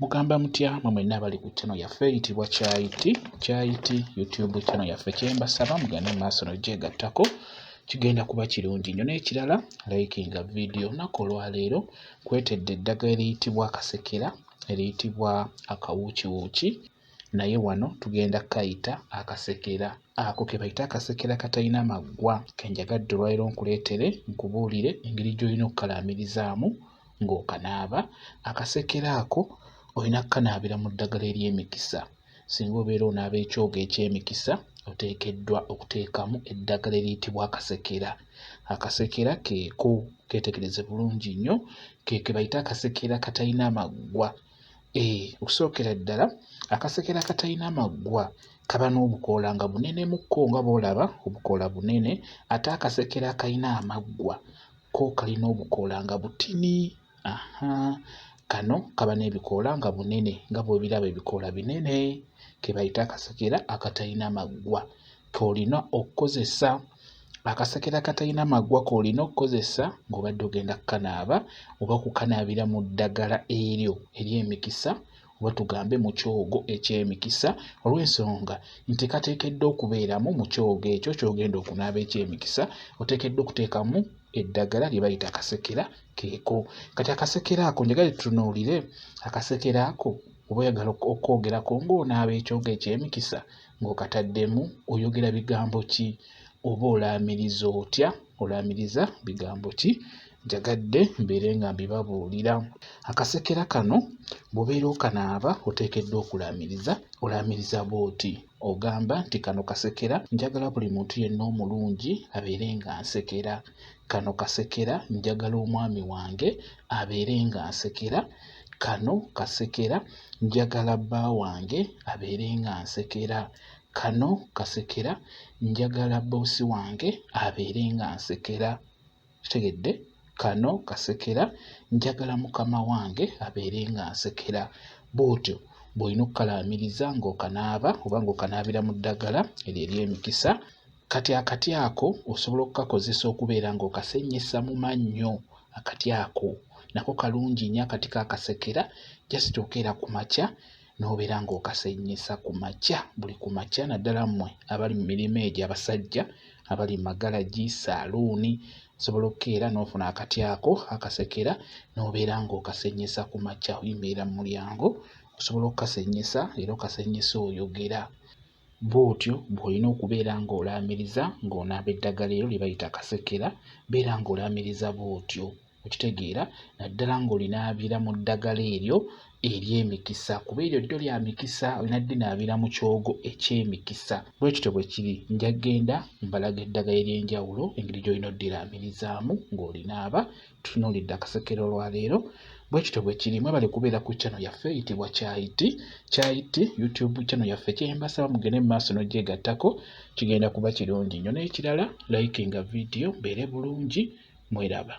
Mugamba mutya mmwe mwenna abali ku channel yaffe eyitibwa Kyayiti YouTube channel yaffe. Kyembasaba mugende mu maaso n'ogyegattako kigenda kuba kirungi nnyo. N'ekirala likinga video. Olunaku olwaleero kwetedde eddagala eriyitibwa akasekera eriyitibwa akawuukiwuuki, naye wano tugenda kayita akasekera. Ako ke bayita akasekera katalina maggwa ke njagadde olwaleero nkuleetere nkubuulire engeri gy'olina okukalaamirizaamu ng'okanaaba. Akasekera ako olina kukanaabira mu ddagala ery'emikisa. Singa obeera onaaba ekyogo eky'emikisa oteekeddwa okuteekamu eddagala eriyitibwa akasekera. Akasekera keeko, keetegereze bulungi nnyo, ke bayita akasekera katalina maggwa. Okusookera ddala akasekera katalina maggwa kaba n'obukoola nga bunenekko nga bw'olaba obukoola bunene, ate akasekera akalina amaggwa ko kalina obukoola nga butini. Kano kaba n'ebikoola nga bunene nga bw'obiraba ebikoola binene. Ke bayita akasekera akatalina maggwa k'olina okukozesa. Akasekera akatalina maggwa k'olina okukozesa ng'obadde ogenda kukanaaba oba kukanaabira mu ddagala eryo ery'emikisa oba tugambe mu kyogo eky'emikisa, olw'ensonga nti kateekeddwa okubeeramu mu kyogo ekyo ky'ogenda okunaaba eky'emikisa, oteekeddwa okuteekamu eddagala lye bayita akasekera keeko. Kati akasekera ako njagala tutunuulire akasekera ako oba oyagala okwogerako ng'onaaba ekyogo eky'emikisa ng'okataddemu oyogera bigambo ki oba olaamiriza otya, olaamiriza bigambo ki? Njagadde mbeere nga mbibabuulira. Akasekera kano bw'obeera okanaaba oteekeddwa okulaamiriza. Olaamiriza bw'oti, ogamba nti kano kasekera njagala buli muntu yenna omulungi abeere nga nsekera. Kano kasekera njagala omwami wange abeere nga nsekera. Kano kasekera njagala bba wange abeere nga nsekera. Kano kasekera njagala boosi wange abeere nga nsekera. Kitegedde? Kano kasekera njagala mukama wange abeere nga nsekera. Bw'otyo bw'olina okukalaamiriza ng'okanaaba oba ng'okanaabira mu ddagala eryo ery'emikisa. Kati akati ako osobola okukakozesa okubeera ng'okasennyesa mu mannyo. Akati ako nako kalungi nnyo akati k'akasekera, just okeera ku makya n'obeera ng'okasennyesa ku makya, buli ku makya, naddala mmwe abali mu mirimu egyo abasajja abali mu magalagi, saaluuni, osobola okukeera n'ofuna akati ako akasekera n'obeera ng'okasennyesa ku makya. Oyimirira mu mulyango osobola okukasennyesa era okasennyesa oyogera. Bw'otyo bw'olina okubeera ng'olaamiriza ng'onaaba eddagala eryo lye bayita akasekera, beera ng'olaamiriza bw'otyo. Okitegeera? Naddala ng'olinaabira mu ddagala eryo ery'emikisa, kuba eryo ddyo lya mikisa, olina ddinaabira mu kyogo eky'emikisa. Bwe kityo bwe kiri. Nja genda mbalaga eddagala ery'enjawulo engeri gy'olina oddiraamirizaamu ng'olinaaba. Tutunuulidde akasekera olwaleero. Bwe kityo bwe kiri. Mwebale kubeera ku channel yaffe eyitibwa Kyayiti YouTube channel yaffe. Kyembasaba mugende mu maaso n'ogyegattako kigenda kuba kirungi nnyo. N'ekirala likinga video mbeere bulungi. Mweraba.